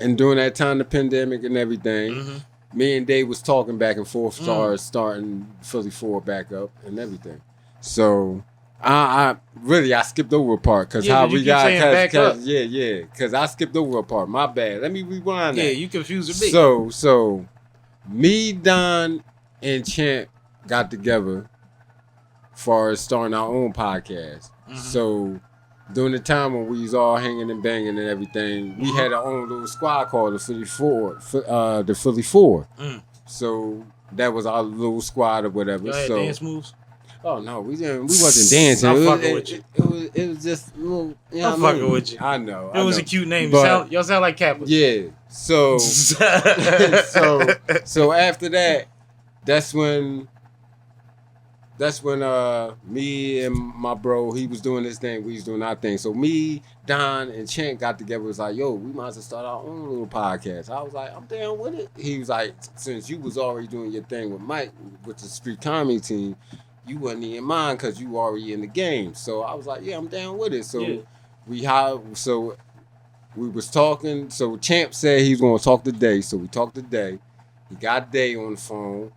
and during that time, the pandemic and everything, me and Dave was talking back and forth, starting Philly 4 back up and everything. So I skipped over a part because how we got because I skipped over a part. My bad. Let me rewind that. Yeah, you confused me. So me, Don, and Champ got together far as starting our own podcast. So during the time when we was all hanging and banging and everything, we had our own little squad called the Philly 4. The Philly 4. So that was our little squad or whatever. Y'all had dance moves? Oh no, we wasn't dancing. I'm fucking with you. It was just little. You know I'm fucking with you. I know. It was a cute name. But, y'all sound like Kappas. Yeah. So so after that, that's when me and my bro, he was doing his thing, we was doing our thing. So me, Don, and Chant got together. It was like, yo, we might as well start our own little podcast. I was like, I'm down with it. He was like, since you was already doing your thing with Mike, with the street comedy team, you wasn't in mine because you already in the game. So I was like, yeah, I'm down with it. So we was talking. So Champ said he was going to talk to Day. So we talked to Day. He got Day on the phone.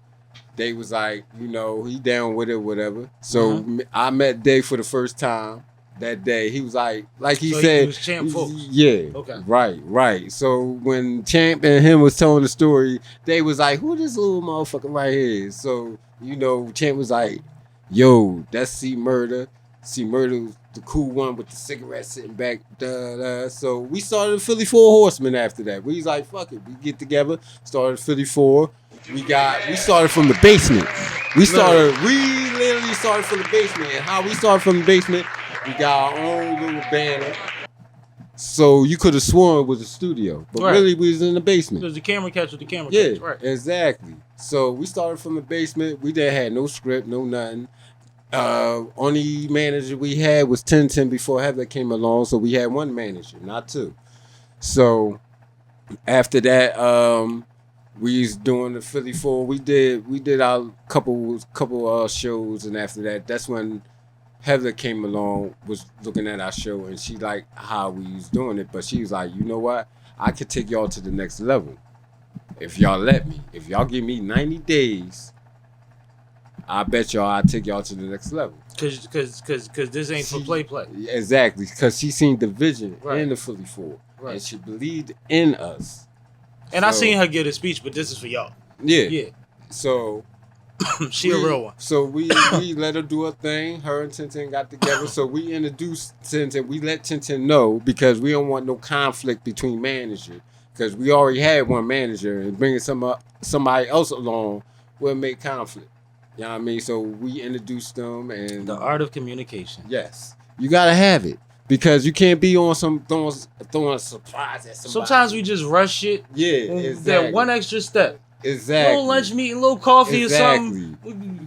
Day was like, you know, he down with it, whatever. So I met Day for the first time that day. He was like he said, he was Champ folks. Yeah. Okay. Right. So when Champ and him was telling the story, Day was like, who this little motherfucker right here? So, you know, Champ was like, yo, that's C Murder. C Murder was the cool one with the cigarette sitting back. So we started the Philly 4 Horsemen after that. We was like, fuck it. We get together, started Philly 4. We started from the basement. We literally started from the basement. And how we started from the basement, we got our own little banner. So you could have sworn it was a studio. But really we was in the basement. Because the camera catch with the camera catch. Yeah, right. Exactly. So we started from the basement. We didn't have no script, no nothing. Only manager we had was Tintin before Heather came along. So we had one manager, not two. So after that, we was doing the Philly 4. We did our couple shows, and after that, that's when Heather came along, was looking at our show, and she liked how we was doing it. But she was like, you know what? I could take y'all to the next level if y'all let me. If y'all give me 90 days, I bet y'all I'll take y'all to the next level. Cause this ain't for play. Exactly, because she seen the vision in the Philly 4, and she believed in us. And I seen her give a speech, but this is for y'all. Yeah. So she a real one. So we let her do her thing. Her and Tintin got together. So we introduced Tintin. We let Tintin know because we don't want no conflict between managers. Because we already had one manager, and bringing somebody else along will make conflict. You know what I mean? So we introduced them, and the art of communication. Yes, you gotta have it. Because you can't be on some throwing a surprise at somebody. Sometimes we just rush it. Yeah, exactly. That one extra step. Exactly. Little lunch meeting, little coffee or something.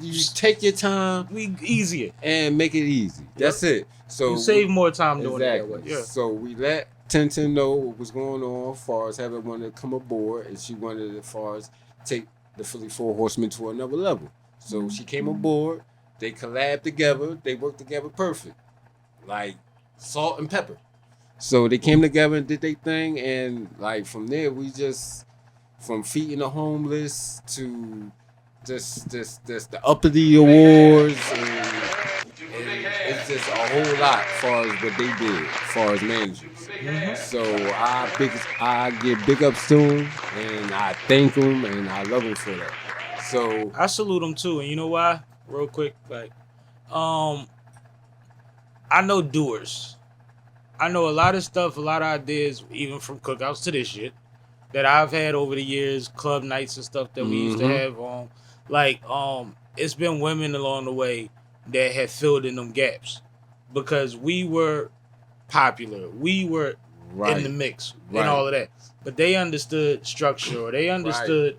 You take your time. We easier. And make it easy. That's it. So you save more time doing it that way. Yeah. So we let Tintin know what was going on as far as Heather wanted to come aboard, and she wanted as far as take the Philly 4 Horsemen to another level. So she came aboard. They collabed together. They worked together perfect. Like salt and pepper. So they came together and did their thing, and like from there we just from feeding the homeless to just the uppity awards, and it's just a whole lot as far as what they did as far as managers. So I give big ups to them, and I thank them, and I love them for that. So I salute them too, and you know why? Real quick, like I know doers. I know a lot of stuff, a lot of ideas, even from cookouts to this shit, that I've had over the years, club nights and stuff that we used to have on. It's been women along the way that have filled in them gaps. Because we were popular. We were in the mix and all of that. But they understood structure, or they understood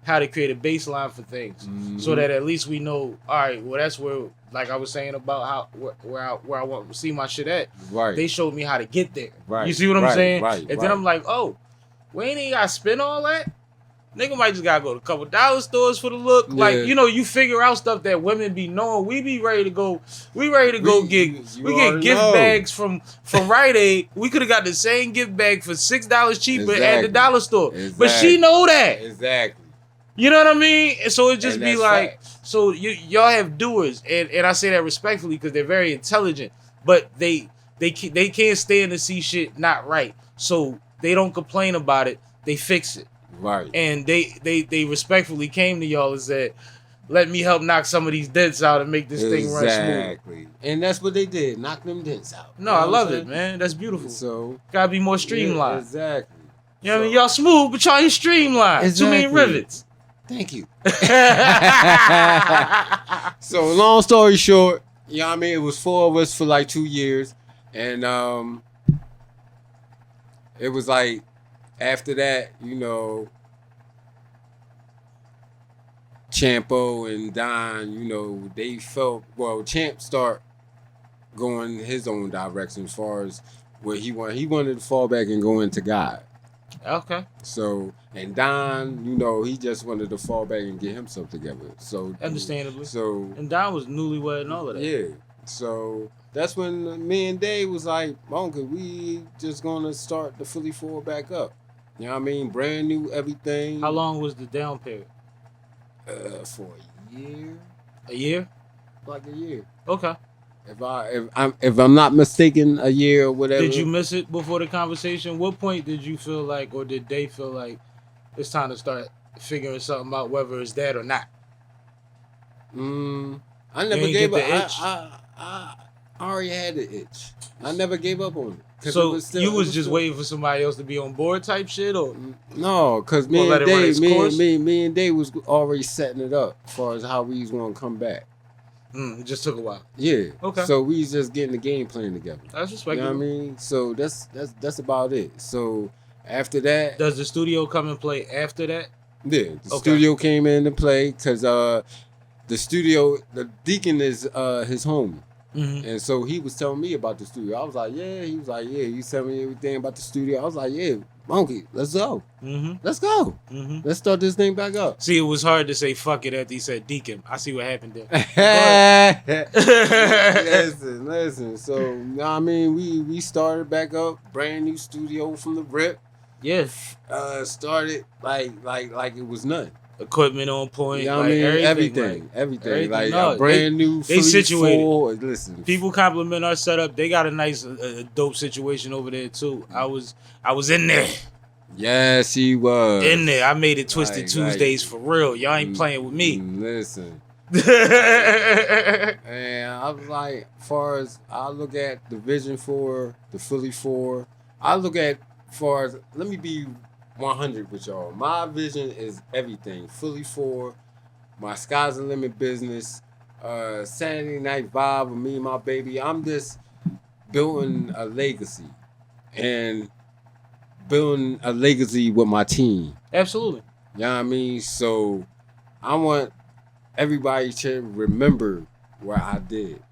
how to create a baseline for things, so that at least we know, all right, well, that's where, like I was saying about how where I want to see my shit at. Right. They showed me how to get there. Right. You see what I'm saying? Right. And then I'm like, oh, we ain't got to spin all that. Nigga might just gotta go to a couple dollar stores for the look. Yeah. Like, you know, you figure out stuff that women be knowing. We be ready to go. We ready to go get. We get gift bags from Rite Aid. We could have got the same gift bag for $6 cheaper at the dollar store. Exactly. But she know that. Exactly. You know what I mean? And so it just And be that's like, facts. so y'all have doers, and I say that respectfully because they're very intelligent, but they can't stand to see shit not right. So they don't complain about it. They fix it. Right. And they respectfully came to y'all and said, let me help knock some of these dents out and make this thing run smooth. Exactly. And that's what they did. Knock them dents out. No, I love it, man. That's beautiful. So gotta be more streamlined. Yeah, exactly. You know what I mean? Y'all smooth, but y'all ain't streamlined. Exactly. Too many rivets. Thank you. So long story short, you know what I mean? It was 4 of us for like 2 years. And it was like after that, you know, Champo and Don, you know, they felt, well, Champ start going his own direction as far as what he wanted. He wanted to fall back and go into God. Okay. So, and Don, you know, he just wanted to fall back and get himself together. So, Understandably. So, and Don was newlywed and all of that. yeah. So that's when me and Dave was like, Uncle, we just gonna start the Philly 4 back up. You know what I mean? Brand new everything. How long was the down period? For a year. A year? Like a year. Okay. If I'm not mistaken, a year or whatever. Did you miss it before the conversation? What point did you feel like, or did they feel like it's time to start figuring something out, whether it's that or not? I never gave up. I already had the itch. I never gave up on it. So you was just waiting for somebody else to be on board type shit, or no? Because me and Dave was already setting it up as far as how we was gonna come back. It just took a while. Yeah. Okay. So we was just getting the game plan together. That's respectable. You know what I mean? So that's about it. So after that, does the studio come and play after that? Yeah, the studio came into play because the studio, the Deacon is his homie. Mm-hmm. And so he was telling me about the studio. I was like, yeah. He was like, yeah. You tell me everything about the studio. I was like, yeah, Monkey, let's go. Mm-hmm. Let's go. Mm-hmm. Let's start this thing back up. See, it was hard to say fuck it after he said Deacon. I see what happened there. Listen. So, you know what I mean? We started back up, brand new studio from the rip. Yes. Started like it was nothing. Equipment on point. You know what like, I mean? everything. Like a brand new they situated. 4. Listen. People compliment our setup. They got a nice, dope situation over there too. I was in there. Yes, he was. In there. I made it Twisted Tuesdays for real. Y'all ain't playing with me. Listen. And I was like, as far as I look at the vision for the Philly 4, I look at far as, let me be 100 with y'all. My vision is everything. Philly 4, my Sky's the Limit business, Saturday Night Vibe with me and my baby. I'm just building a legacy and building a legacy with my team. Absolutely. You know what I mean? So I want everybody to remember what I did.